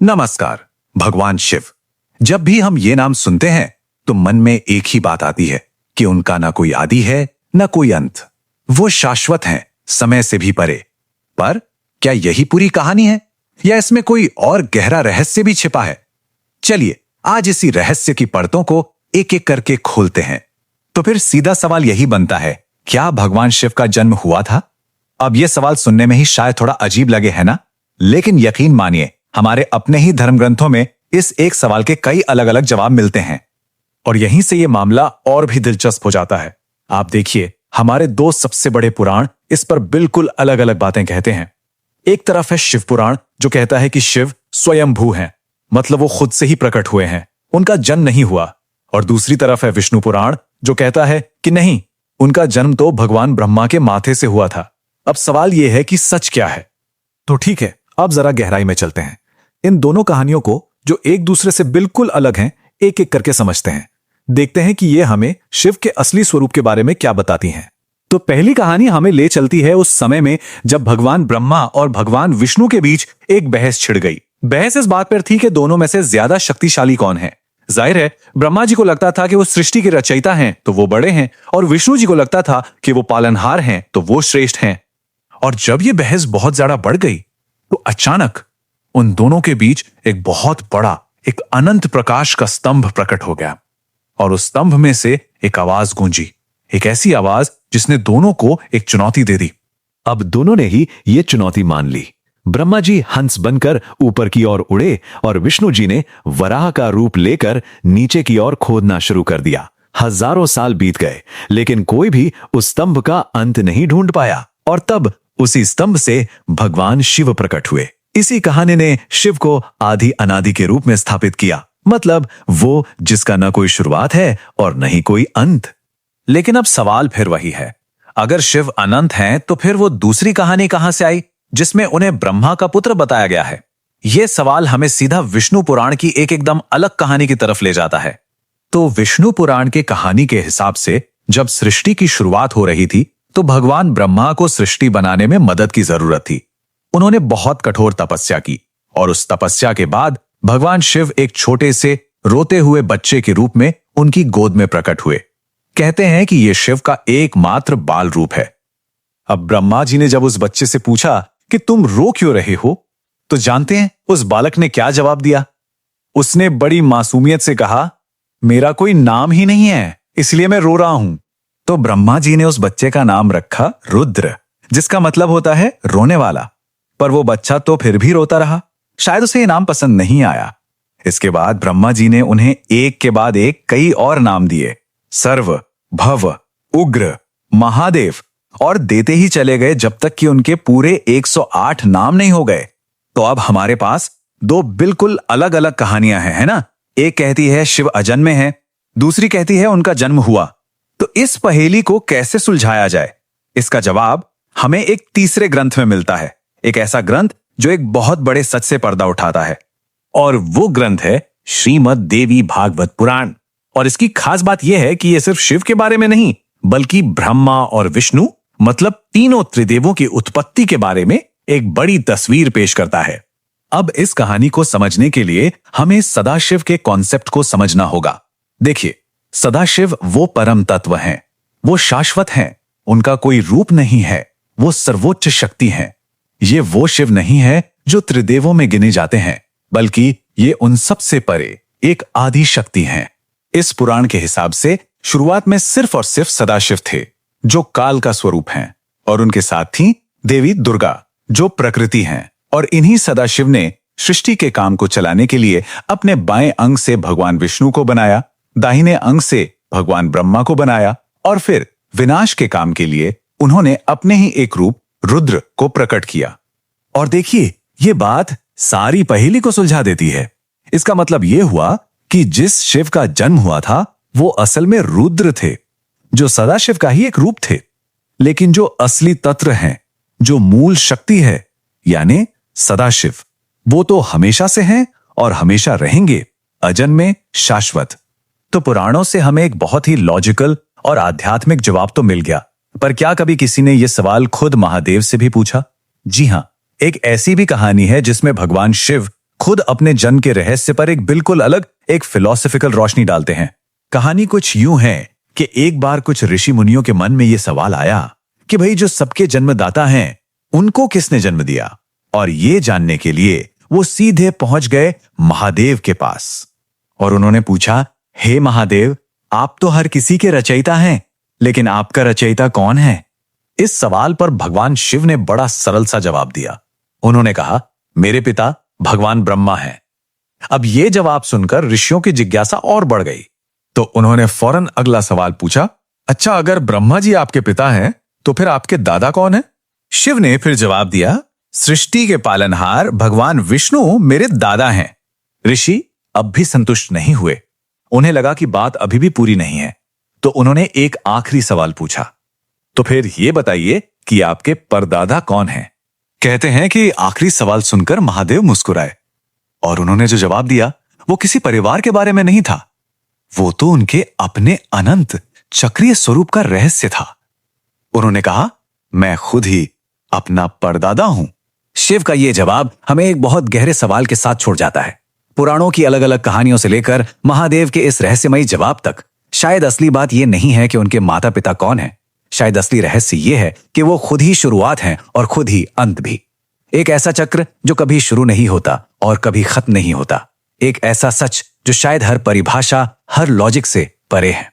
नमस्कार। भगवान शिव। जब भी हम ये नाम सुनते हैं तो मन में एक ही बात आती है कि उनका ना कोई आदि है ना कोई अंत। वो शाश्वत हैं, समय से भी परे। पर क्या यही पूरी कहानी है या इसमें कोई और गहरा रहस्य भी छिपा है? चलिए आज इसी रहस्य की परतों को एक एक करके खोलते हैं। तो फिर सीधा सवाल यही बनता है, क्या भगवान शिव का जन्म हुआ था? अब यह सवाल सुनने में ही शायद थोड़ा अजीब लगे, है ना? लेकिन यकीन मानिए, हमारे अपने ही धर्म ग्रंथों में इस एक सवाल के कई अलग अलग जवाब मिलते हैं और यहीं से यह मामला और भी दिलचस्प हो जाता है। आप देखिए, हमारे दो सबसे बड़े पुराण इस पर बिल्कुल अलग अलग बातें कहते हैं। एक तरफ है शिव पुराण जो कहता है कि शिव स्वयंभू हैं, मतलब वो खुद से ही प्रकट हुए हैं, उनका जन्म नहीं हुआ। और दूसरी तरफ है विष्णु पुराण जो कहता है कि नहीं, उनका जन्म तो भगवान ब्रह्मा के माथे से हुआ था। अब सवाल यह है कि सच क्या है? तो ठीक है, अब जरा गहराई में चलते हैं। इन दोनों कहानियों को, जो एक दूसरे से बिल्कुल अलग हैं, एक एक करके समझते हैं। देखते हैं कि ये हमें शिव के असली स्वरूप के बारे में क्या बताती हैं। तो पहली कहानी हमें ले चलती है उस समय में जब भगवान ब्रह्मा और भगवान विष्णु के बीच एक बहस छिड़ गई। बहस इस बात पर थी कि दोनों में से ज्यादा शक्तिशाली कौन है। जाहिर है, ब्रह्मा जी को लगता था कि वो सृष्टि के रचयिता हैं तो वो बड़े हैं, और विष्णु जी को लगता था कि वो पालनहार हैं तो वो श्रेष्ठ हैं। और जब ये बहस बहुत ज्यादा बढ़ गई तो अचानक उन दोनों के बीच एक बहुत बड़ा, एक अनंत प्रकाश का स्तंभ प्रकट हो गया और उस स्तंभ में से एक आवाज गूंजी, एक ऐसी आवाज जिसने दोनों को एक चुनौती दे दी। अब दोनों ने ही ये चुनौती मान ली। ब्रह्मा जी हंस बनकर ऊपर की ओर उड़े और विष्णु जी ने वराह का रूप लेकर नीचे की ओर खोदना शुरू कर दिया। हजारों साल बीत गए लेकिन कोई भी उस स्तंभ का अंत नहीं ढूंढ पाया। और तब उसी स्तंभ से भगवान शिव प्रकट हुए। इसी कहानी ने शिव को आदि अनादि के रूप में स्थापित किया, मतलब वो जिसका न कोई शुरुआत है और न ही कोई अंत। लेकिन अब सवाल फिर वही है, अगर शिव अनंत हैं तो फिर वो दूसरी कहानी कहां से आई जिसमें उन्हें ब्रह्मा का पुत्र बताया गया है? यह सवाल हमें सीधा विष्णु पुराण की एक एकदम अलग कहानी की तरफ ले जाता है। तो विष्णु पुराण के कहानी के हिसाब से जब सृष्टि की शुरुआत हो रही थी तो भगवान ब्रह्मा को सृष्टि बनाने में मदद की जरूरत थी। उन्होंने बहुत कठोर तपस्या की और उस तपस्या के बाद भगवान शिव एक छोटे से रोते हुए बच्चे के रूप में उनकी गोद में प्रकट हुए। कहते हैं कि यह शिव का एकमात्र बाल रूप है। अब ब्रह्मा जी ने जब उस बच्चे से पूछा कि तुम रो क्यों रहे हो, तो जानते हैं उस बालक ने क्या जवाब दिया? उसने बड़ी मासूमियत से कहा, मेरा कोई नाम ही नहीं है इसलिए मैं रो रहा हूं। तो ब्रह्मा जी ने उस बच्चे का नाम रखा रुद्र, जिसका मतलब होता है रोने वाला। पर वो बच्चा तो फिर भी रोता रहा, शायद उसे ये नाम पसंद नहीं आया। इसके बाद ब्रह्मा जी ने उन्हें एक के बाद एक कई और नाम दिए, सर्व, भव, उग्र, महादेव, और देते ही चले गए जब तक कि उनके पूरे 108 नाम नहीं हो गए। तो अब हमारे पास दो बिल्कुल अलग अलग कहानियां हैं, है ना? एक कहती है शिव अजन्मे हैं, दूसरी कहती है उनका जन्म हुआ। तो इस पहेली को कैसे सुलझाया जाए? इसका जवाब हमें एक तीसरे ग्रंथ में मिलता है, एक ऐसा ग्रंथ जो एक बहुत बड़े सच से पर्दा उठाता है, और वो ग्रंथ है श्रीमद् देवी भागवत पुराण। और इसकी खास बात यह है कि यह सिर्फ शिव के बारे में नहीं, बल्कि ब्रह्मा और विष्णु, मतलब तीनों त्रिदेवों की उत्पत्ति के बारे में एक बड़ी तस्वीर पेश करता है। अब इस कहानी को समझने के लिए हमें सदाशिव के कॉन्सेप्ट को समझना होगा। देखिए, सदाशिव वो परम तत्व हैं, वो शाश्वत हैं, उनका कोई रूप नहीं है, वो सर्वोच्च शक्ति हैं। ये वो शिव नहीं है जो त्रिदेवों में गिने जाते हैं, बल्कि ये उन सब से परे एक आदि शक्ति हैं। इस पुराण के हिसाब से शुरुआत में सिर्फ और सिर्फ सदाशिव थे जो काल का स्वरूप हैं, और उनके साथ थी देवी दुर्गा जो प्रकृति हैं। और इन्हीं सदाशिव ने सृष्टि के काम को चलाने के लिए अपने बाएं अंग से भगवान विष्णु को बनाया, दाहिने अंग से भगवान ब्रह्मा को बनाया, और फिर विनाश के काम के लिए उन्होंने अपने ही एक रूप रुद्र को प्रकट किया। और देखिए, ये बात सारी पहेली को सुलझा देती है। इसका मतलब यह हुआ कि जिस शिव का जन्म हुआ था वो असल में रुद्र थे, जो सदाशिव का ही एक रूप थे। लेकिन जो असली तत्व हैं, जो मूल शक्ति है, यानी सदाशिव, वो तो हमेशा से हैं और हमेशा रहेंगे, अजन्मे, शाश्वत। तो पुराणों से हमें एक बहुत ही लॉजिकल और आध्यात्मिक जवाब तो मिल गया, पर क्या कभी किसी ने यह सवाल खुद महादेव से भी पूछा? जी हां, एक ऐसी भी कहानी है जिसमें भगवान शिव खुद अपने जन्म के रहस्य पर एक बिल्कुल अलग, एक फिलोसफिकल रोशनी डालते हैं। कहानी कुछ यूं है कि एक बार कुछ ऋषि मुनियों के मन में यह सवाल आया कि भाई जो सबके जन्मदाता हैं उनको किसने जन्म दिया, और ये जानने के लिए वो सीधे पहुंच गए महादेव के पास और उन्होंने पूछा, हे महादेव, आप तो हर किसी के रचयिता हैं, लेकिन आपका रचयिता कौन है? इस सवाल पर भगवान शिव ने बड़ा सरल सा जवाब दिया। उन्होंने कहा, मेरे पिता भगवान ब्रह्मा हैं। अब यह जवाब सुनकर ऋषियों की जिज्ञासा और बढ़ गई, तो उन्होंने फौरन अगला सवाल पूछा, अच्छा अगर ब्रह्मा जी आपके पिता हैं तो फिर आपके दादा कौन है? शिव ने फिर जवाब दिया, सृष्टि के पालनहार भगवान विष्णु मेरे दादा हैं। ऋषि अब भी संतुष्ट नहीं हुए। उन्हें लगा कि बात अभी भी पूरी नहीं है, तो उन्होंने एक आखिरी सवाल पूछा, तो फिर यह बताइए कि आपके परदादा कौन हैं? कहते हैं कि आखिरी सवाल सुनकर महादेव मुस्कुराए और उन्होंने जो जवाब दिया वो किसी परिवार के बारे में नहीं था, वो तो उनके अपने अनंत चक्रीय स्वरूप का रहस्य था। उन्होंने कहा, मैं खुद ही अपना परदादा हूं। शिव का यह जवाब हमें एक बहुत गहरे सवाल के साथ छोड़ जाता है। पुराणों की अलग अलग कहानियों से लेकर महादेव के इस रहस्यमयी जवाब तक शायद असली बात यह नहीं है कि उनके माता पिता कौन है। शायद असली रहस्य यह है कि वो खुद ही शुरुआत हैं और खुद ही अंत भी। एक ऐसा चक्र जो कभी शुरू नहीं होता और कभी खत्म नहीं होता। एक ऐसा सच जो शायद हर परिभाषा, हर लॉजिक से परे है।